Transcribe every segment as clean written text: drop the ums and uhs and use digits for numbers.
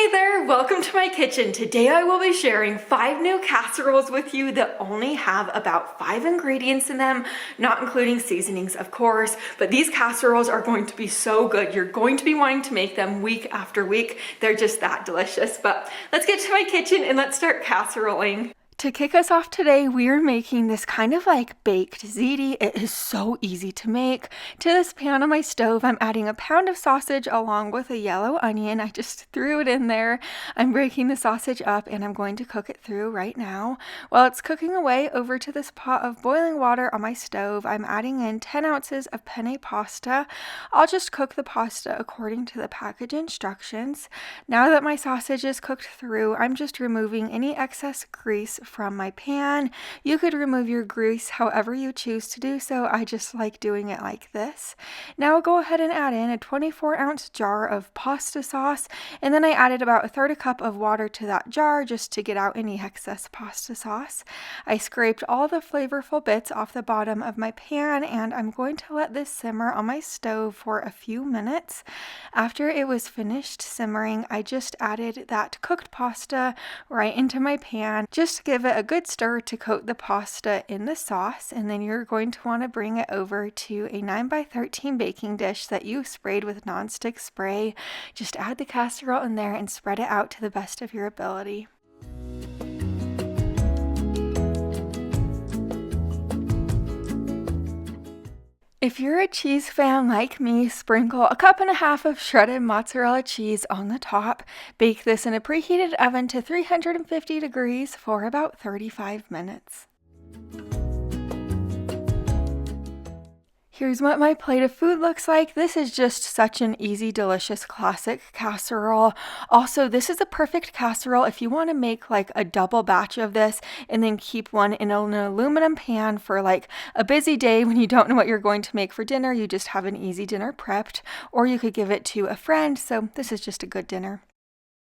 Hey there, welcome to my kitchen. Today I will be sharing 5 new casseroles with you that only have about 5 ingredients in them, not including seasonings of course, but these casseroles are going to be so good. You're going to be wanting to make them week after week. They're just that delicious. But let's get to my kitchen and let's start casseroling. To kick us off today, we are making this kind of like baked ziti. It is so easy to make. To this pan on my stove, I'm adding a pound of sausage along with a yellow onion. I just threw it in there. I'm breaking the sausage up and I'm going to cook it through right now. While it's cooking away, over to this pot of boiling water on my stove, I'm adding in 10 ounces of penne pasta. I'll just cook the pasta according to the package instructions. Now that my sausage is cooked through, I'm just removing any excess grease from my pan. You could remove your grease however you choose to do so. I just like doing it like this. Now I'll go ahead and add in a 24-ounce jar of pasta sauce, and then I added about a third a cup of water to that jar just to get out any excess pasta sauce. I scraped all the flavorful bits off the bottom of my pan, and I'm going to let this simmer on my stove for a few minutes. After it was finished simmering, I just added that cooked pasta right into my pan. Just give it a good stir to coat the pasta in the sauce, and then you're going to want to bring it over to a 9x13 baking dish that you sprayed with nonstick spray. Just add the casserole in there and spread it out to the best of your ability. If you're a cheese fan like me, sprinkle a cup and a half of shredded mozzarella cheese on the top. Bake this in a preheated oven to 350 degrees for about 35 minutes. Here's what my plate of food looks like. This is just such an easy, delicious, classic casserole. Also, this is a perfect casserole if you want to make like a double batch of this and then keep one in an aluminum pan for like a busy day when you don't know what you're going to make for dinner. You just have an easy dinner prepped, or you could give it to a friend. So this is just a good dinner.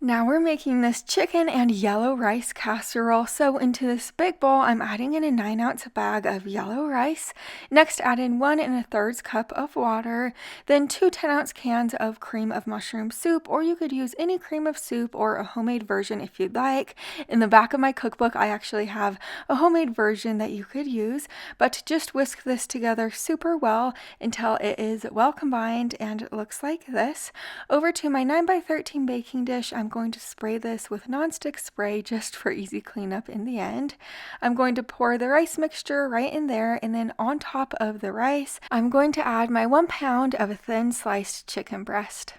Now we're making this chicken and yellow rice casserole. So into this big bowl, I'm adding in a 9-ounce bag of yellow rice. Next, add in 1 1/3 cup of water, then 2 10-ounce cans of cream of mushroom soup, or you could use any cream of soup or a homemade version if you'd like. In the back of my cookbook, I actually have a homemade version that you could use, but just whisk this together super well until it is well combined and it looks like this. Over to my 9x13 baking dish, I'm going to spray this with nonstick spray just for easy cleanup in the end. I'm going to pour the rice mixture right in there, and then on top of the rice, I'm going to add my 1 pound of thin sliced chicken breast.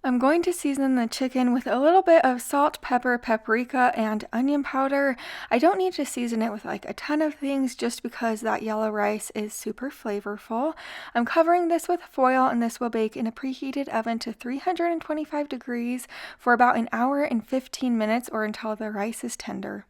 I'm going to season the chicken with a little bit of salt, pepper, paprika, and onion powder. I don't need to season it with like a ton of things just because that yellow rice is super flavorful. I'm covering this with foil, and this will bake in a preheated oven to 325 degrees for about an hour and 15 minutes, or until the rice is tender.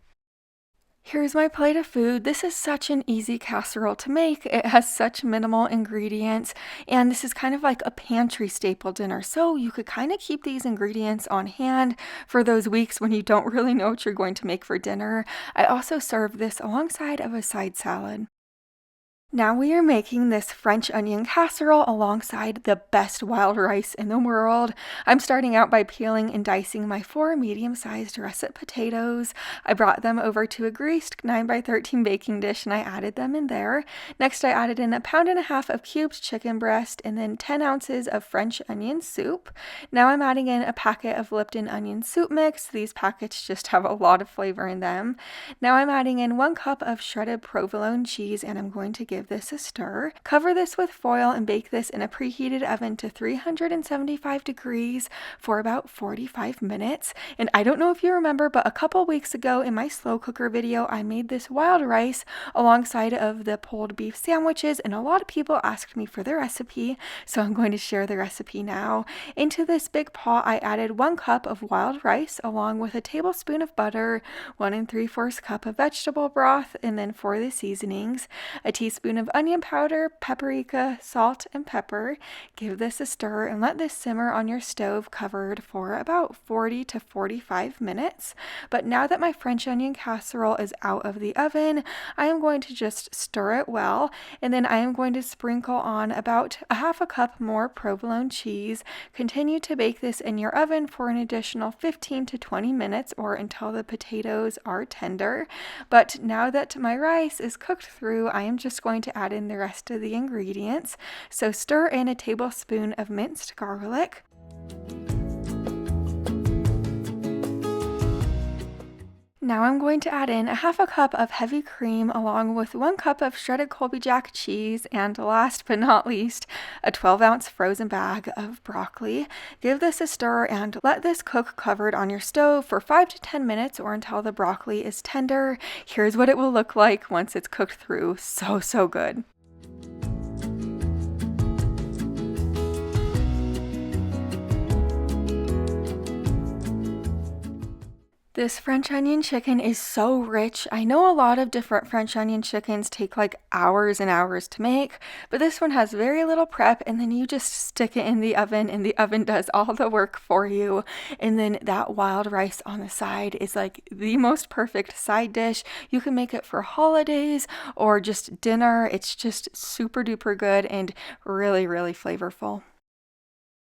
Here's my plate of food. This is such an easy casserole to make. It has such minimal ingredients, and this is kind of like a pantry staple dinner. So you could kind of keep these ingredients on hand for those weeks when you don't really know what you're going to make for dinner. I also serve this alongside of a side salad. Now we are making this French onion casserole alongside the best wild rice in the world. I'm starting out by peeling and dicing my 4 medium-sized russet potatoes. I brought them over to a greased 9x13 baking dish and I added them in there. Next, I added in a 1.5 pounds of cubed chicken breast and then 10 ounces of French onion soup. Now I'm adding in a packet of Lipton onion soup mix. These packets just have a lot of flavor in them. Now I'm adding in 1 cup of shredded provolone cheese, and I'm going to give this a stir. Cover this with foil and bake this in a preheated oven to 375 degrees for about 45 minutes. And I don't know if you remember, but a couple weeks ago in my slow cooker video, I made this wild rice alongside of the pulled beef sandwiches, and a lot of people asked me for the recipe, so I'm going to share the recipe now. Into this big pot, I added 1 cup of wild rice along with a tablespoon of butter, 1 3/4 cup of vegetable broth, and then for the seasonings, a teaspoon teaspoon of onion powder, paprika, salt, and pepper. Give this a stir and let this simmer on your stove covered for about 40 to 45 minutes. But now that my French onion casserole is out of the oven, I am going to just stir it well, and then I am going to sprinkle on about a half a cup more provolone cheese. Continue to bake this in your oven for an additional 15 to 20 minutes or until the potatoes are tender. But now that my rice is cooked through, I am just going to add in the rest of the ingredients. So stir in a tablespoon of minced garlic. Now I'm going to add in a half a cup of heavy cream along with 1 cup of shredded Colby Jack cheese, and last but not least, a 12-ounce frozen bag of broccoli. Give this a stir and let this cook covered on your stove for 5 to 10 minutes or until the broccoli is tender. Here's what it will look like once it's cooked through. So good. This French onion chicken is so rich. I know a lot of different French onion chickens take like hours and hours to make, but this one has very little prep, and then you just stick it in the oven and the oven does all the work for you. And then that wild rice on the side is like the most perfect side dish. You can make it for holidays or just dinner. It's just super duper good and really flavorful.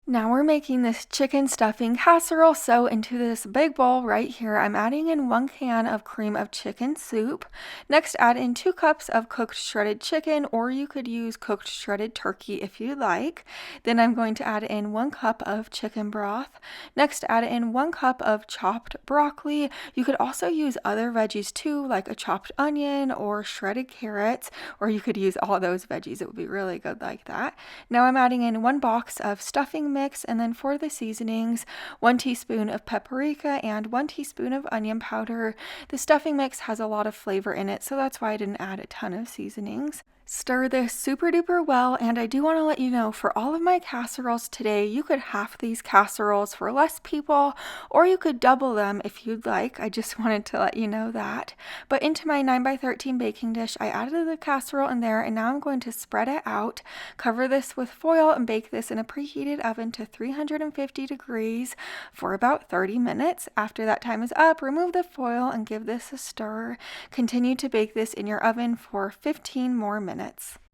Now we're making this chicken stuffing casserole. So into this big bowl right here, I'm adding in 1 can of cream of chicken soup. Next, add in 2 cups of cooked shredded chicken, or you could use cooked shredded turkey if you like. Then I'm going to add in 1 cup of chicken broth. Next, add in 1 cup of chopped broccoli. You could also use other veggies too, like a chopped onion or shredded carrots, or you could use all those veggies. It would be really good like that. Now I'm adding in 1 box of stuffing mix, and then for the seasonings, 1 teaspoon of paprika and 1 teaspoon of onion powder. The stuffing mix has a lot of flavor in it, so that's why I didn't add a ton of seasonings. Stir this super duper well, and I do want to let you know, for all of my casseroles today, you could half these casseroles for less people, or you could double them if you'd like. I just wanted to let you know that. But into my 9x13 baking dish, I added the casserole in there, and now I'm going to spread it out, cover this with foil, and bake this in a preheated oven to 350 degrees for about 30 minutes. After that time is up, remove the foil and give this a stir. Continue to bake this in your oven for 15 more minutes.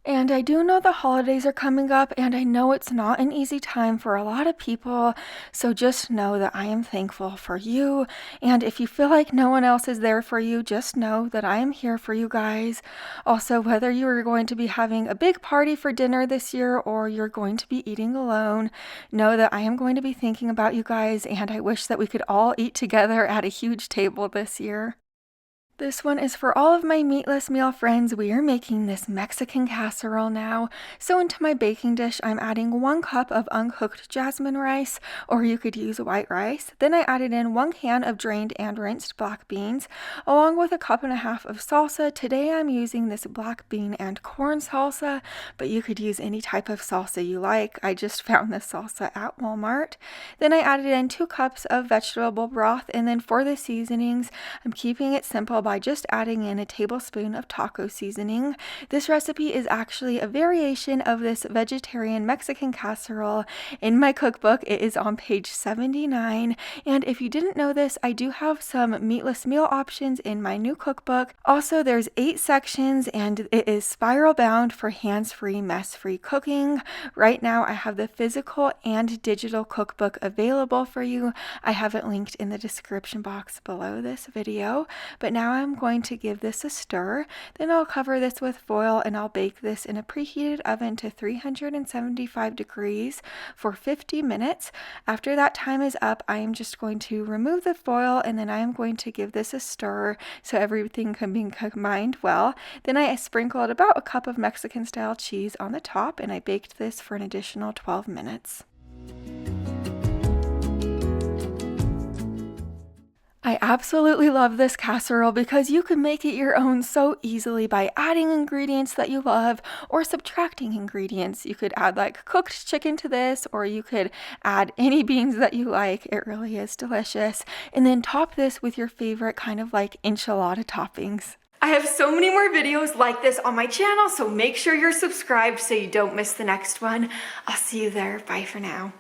And I do know the holidays are coming up, and I know it's not an easy time for a lot of people, so just know that I am thankful for you. And if you feel like no one else is there for you, just know that I am here for you guys. Also, whether you are going to be having a big party for dinner this year or you're going to be eating alone, know that I am going to be thinking about you guys, and I wish that we could all eat together at a huge table this year. This one is for all of my meatless meal friends. We are making this Mexican casserole now. So into my baking dish, I'm adding 1 cup of uncooked jasmine rice, or you could use white rice. Then I added in 1 can of drained and rinsed black beans, along with 1.5 cups of salsa. Today I'm using this black bean and corn salsa, but you could use any type of salsa you like. I just found this salsa at Walmart. Then I added in 2 cups of vegetable broth, and then for the seasonings, I'm keeping it simple by just adding in a tablespoon of taco seasoning. This recipe is actually a variation of this vegetarian Mexican casserole. In my cookbook, it is on page 79. And if you didn't know this, I do have some meatless meal options in my new cookbook. Also, there's 8 sections, and it is spiral bound for hands-free, mess-free cooking. Right now, I have the physical and digital cookbook available for you. I have it linked in the description box below this video. But now I'm going to give this a stir. Then I'll cover this with foil, and I'll bake this in a preheated oven to 375 degrees for 50 minutes. After that time is up, I am just going to remove the foil, and then I am going to give this a stir so everything can be combined well. Then I sprinkled about 1 cup of Mexican style cheese on the top, and I baked this for an additional 12 minutes. I absolutely love this casserole because you can make it your own so easily by adding ingredients that you love or subtracting ingredients. You could add like cooked chicken to this, or you could add any beans that you like. It really is delicious. And then top this with your favorite kind of like enchilada toppings. I have so many more videos like this on my channel, so make sure you're subscribed so you don't miss the next one. I'll see you there. Bye for now.